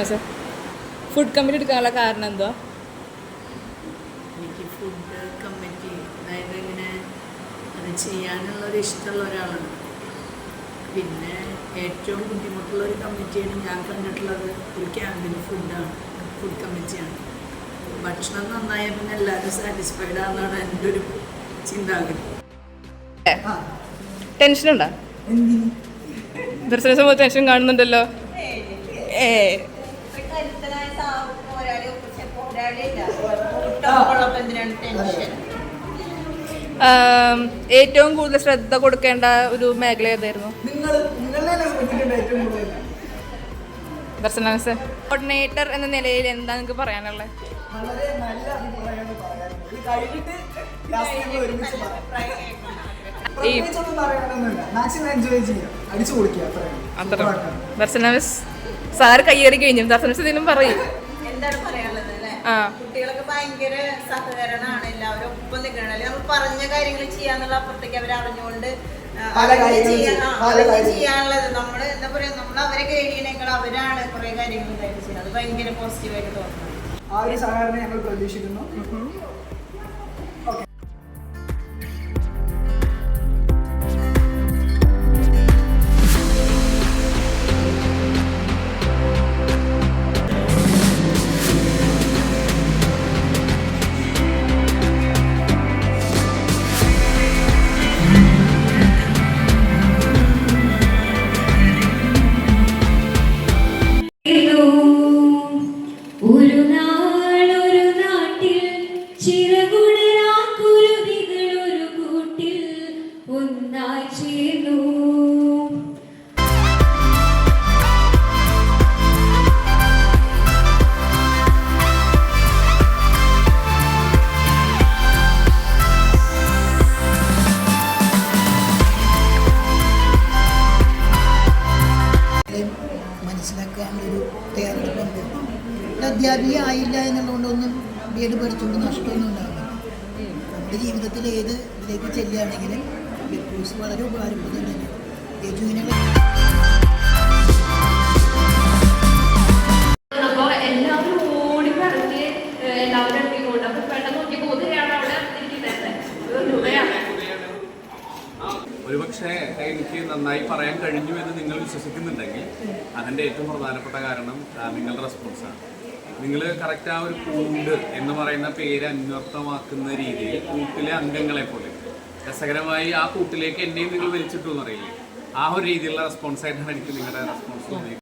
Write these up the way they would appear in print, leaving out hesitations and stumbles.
ദർശന food committee എടുക്കാനുള്ള കാരണം എന്തോ? എനിക്ക് ഫുഡ് കമ്മിറ്റി അതായത് ഇങ്ങനെ അത് ചെയ്യാനുള്ളൊരു ഇഷ്ടമുള്ള ഒരാളാണ്. പിന്നെ ഏറ്റവും ബുദ്ധിമുട്ടുള്ള ഒരു കമ്മിറ്റിയാണ് ഞാൻ കണ്ടിട്ടുള്ളത് ഒരു ക്യാമ്പിന് ഫുഡ് കമ്മിറ്റിയാണ്. ഭക്ഷണം നന്നായ പിന്നെ എല്ലാവരും സാറ്റിസ്ഫൈഡ് ആണെന്നാണ് എൻ്റെ ഒരു ചിന്താഗതി. ടെൻഷനുണ്ടോ? ദർശന സമയത്ത് ടെൻഷൻ കാണുന്നുണ്ടല്ലോ. ഏറ്റവും കൂടുതൽ ശ്രദ്ധ കൊടുക്കേണ്ട ഒരു മേഖല ഏതായിരുന്നു? ദർശന കോർഡിനേറ്റർ എന്ന നിലയിൽ എന്താ നിങ്ങൾക്ക് പറയാനുള്ളത്? ദർശന മിസ് സാറ് കയ്യേറി കഴിഞ്ഞു. ദർശന മിസ് ഇതിനും പറയും. എന്താണ് പറയാനുള്ളത് അല്ലേ? കുട്ടികളൊക്കെ ഭയങ്കര സഹകരണമാണ്, എല്ലാവരും ഒപ്പം നിൽക്കണം. അല്ലെങ്കിൽ നമ്മൾ പറഞ്ഞ കാര്യങ്ങൾ ചെയ്യാന്നുള്ള അപ്പുറത്തേക്ക് അവർ അറിഞ്ഞുകൊണ്ട് ചെയ്യാനുള്ളത്. നമ്മൾ എന്താ പറയാ, നമ്മൾ അവരെ കഴിയണേക്കാൾ അവരാണ് കുറെ കാര്യങ്ങൾ ചെയ്യുന്നത്. അത് ഭയങ്കര പോസിറ്റീവായിട്ട് തോന്നുന്നു. ആ ഒരു സഹകരണം ഞങ്ങൾ പ്രതീക്ഷിക്കുന്നു. മനസ്സിലാക്കാനൊരു തയ്യാറെടുപ്പുണ്ട്. അധ്യാപിക ആയില്ല എന്നുള്ളതുകൊണ്ടൊന്നും ബി എഡ് പഠിച്ചുകൊണ്ട് നഷ്ടമൊന്നും ഉണ്ടാവില്ല. നമ്മുടെ ജീവിതത്തിൽ ഏത് ഇതിലേക്ക് ചെല്ലുകയാണെങ്കിലും കോഴ്സ് വളരെ ഉപകാരപ്പെടുന്നുണ്ട്. എല്ലാവരും ഓടി പറഞ്ഞ് എല്ലാവരും ഇറങ്ങിക്കൊണ്ട് അപ്പൊ പെട്ടെന്ന് നോക്കി ബോധയാണ് അവിടെ ഒരുപക്ഷെ എനിക്ക് നന്നായി പറയാൻ കഴിഞ്ഞു എന്ന് നിങ്ങൾ വിശ്വസിക്കുന്നുണ്ടെങ്കിൽ അതിൻ്റെ ഏറ്റവും പ്രധാനപ്പെട്ട കാരണം നിങ്ങളുടെ റെസ്പോൺസാണ്. നിങ്ങൾ കറക്റ്റ് ആ ഒരു കൂണ്ട് എന്ന് പറയുന്ന പേര് അന്വർത്ഥമാക്കുന്ന രീതിയിൽ കൂട്ടിലെ അംഗങ്ങളെ പോലെ രസകരമായി ആ കൂട്ടിലേക്ക് എന്നെയും നിങ്ങൾ വലിച്ചിട്ടു എന്ന് അറിയില്ലേ, ആ ഒരു രീതിയിലുള്ള റെസ്പോൺസായിട്ടാണ് എനിക്ക് നിങ്ങളുടെ റെസ്പോൺസ് തോന്നിയത്.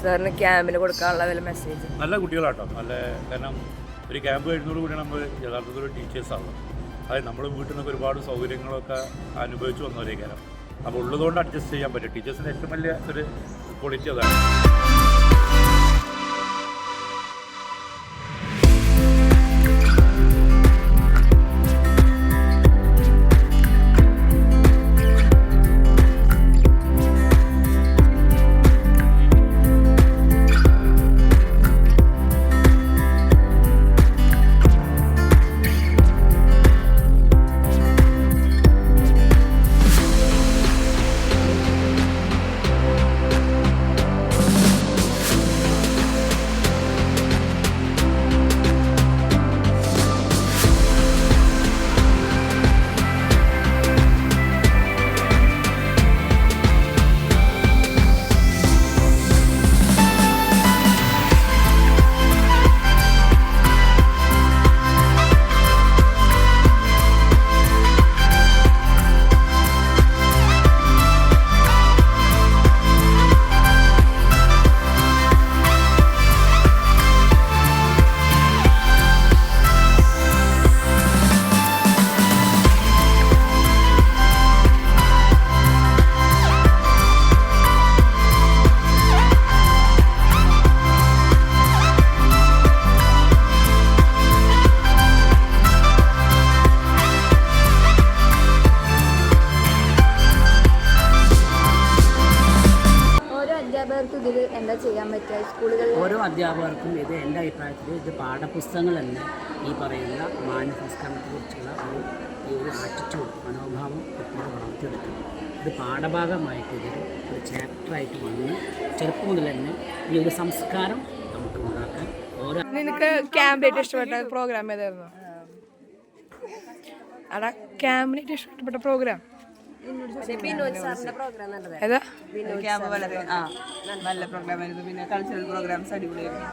സാറിന് ക്യാമ്പിന് കൊടുക്കാനുള്ള വല്ല മെസ്സേജ്? നല്ല കുട്ടികളാട്ടോ, നല്ല. കാരണം ഒരു ക്യാമ്പ് കഴിയുന്നതോട് കൂടി നമ്മൾ യഥാർത്ഥത്തിൽ ഒരു ടീച്ചേഴ്സാണ്. അതായത് നമ്മൾ വീട്ടിൽ നിന്നൊക്കെ ഒരുപാട് സൗകര്യങ്ങളൊക്കെ അനുഭവിച്ച് വന്നവരേക്കാരം. അപ്പോൾ ഉള്ളതുകൊണ്ട് അഡ്ജസ്റ്റ് ചെയ്യാൻ പറ്റും. ടീച്ചേഴ്സിൻ്റെ ഏറ്റവും വലിയ ഒരു ക്വാളിറ്റി അതാണ്. ചെയ്യാൻ പറ്റുക സ്കൂളുകളിൽ? ഓരോ അധ്യാപകർക്കും ഇത് എൻ്റെ അഭിപ്രായത്തിൽ ഇത് പാഠപുസ്തകങ്ങൾ തന്നെ ഈ പറയുന്ന മാനസംസ്കരണത്തെക്കുറിച്ചുള്ള ഒരു ആറ്റിറ്റ്യൂഡ് മനോഭാവം എപ്പോഴും വളർത്തിയെടുക്കും. ഇത് പാഠഭാഗമായിട്ട് ഒരു ചാപ്റ്ററായിട്ട് വന്ന് ചെറുപ്പം മുതൽ തന്നെ ഈ ഒരു സംസ്കാരം നമുക്ക് ഉണ്ടാക്കാൻ ഓരോ. നിനക്ക് ക്യാമ്പിനായിട്ട് ഇഷ്ടപ്പെട്ട പ്രോഗ്രാം ഏതായിരുന്നു? അടാ ക്യാമ്പിനായിട്ട് ഇഷ്ടപ്പെട്ട പ്രോഗ്രാം ഏതാ? ക്യാമ്പ് വളരെ നല്ല പ്രോഗ്രാം ആയിരുന്നു. പിന്നെ കൾച്ചറൽ പ്രോഗ്രാംസ് അടിപൊളിയായിരുന്നു.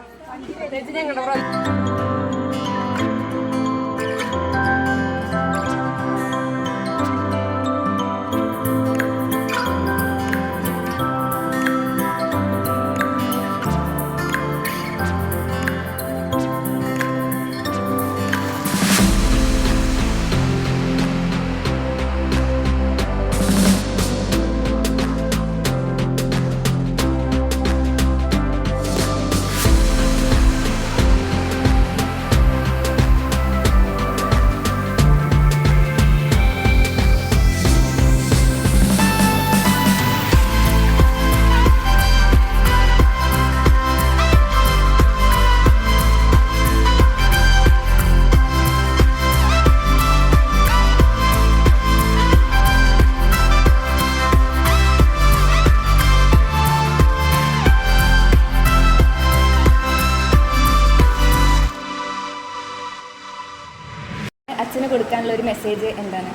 അച്ഛന് കൊടുക്കാനുള്ള ഒരു മെസ്സേജ് എന്താണ്?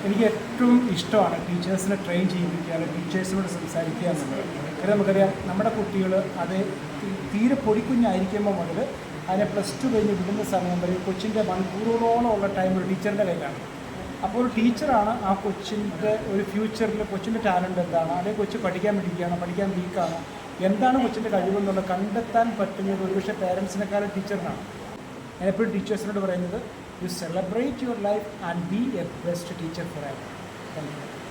എനിക്ക് ഏറ്റവും ഇഷ്ടമാണ് ടീച്ചേഴ്സിനെ ട്രെയിൻ ചെയ്യിപ്പിക്കുക, ടീച്ചേഴ്സിനോട് സംസാരിക്കുക എന്നുള്ളത്. കാരണം നമുക്കറിയാം നമ്മുടെ കുട്ടികൾ അത് തീരെ പൊടിക്കുഞ്ഞായിരിക്കുമ്പോൾ മുതൽ അതിനെ +2 കഴിഞ്ഞ് വിടുന്ന സമയം വരെ കൊച്ചിൻ്റെ മണിക്കൂറുകളോളം ഉള്ള ടൈം ഒരു ടീച്ചറിൻ്റെ കയ്യിലാണ്. അപ്പോൾ ഒരു ടീച്ചറാണ് ആ കൊച്ചിൻ്റെ ഒരു ഫ്യൂച്ചറിൽ കൊച്ചിൻ്റെ ടാലൻറ്റ് എന്താണ്, അല്ലെങ്കിൽ കൊച്ച് പഠിക്കാൻ വേണ്ടിയിരിക്കുകയാണോ, പഠിക്കാൻ വീക്കാണോ, എന്താണ് കൊച്ചിൻ്റെ കഴിവെന്നുള്ളത് കണ്ടെത്താൻ പറ്റുന്നത് ഒരുപക്ഷെ പേരൻസിനെക്കാളും ടീച്ചറിനാണ്. ഞാൻ എപ്പോഴും ടീച്ചേഴ്സിനോട് പറയുന്നത്, you celebrate your life and be a best teacher forever. Thank you.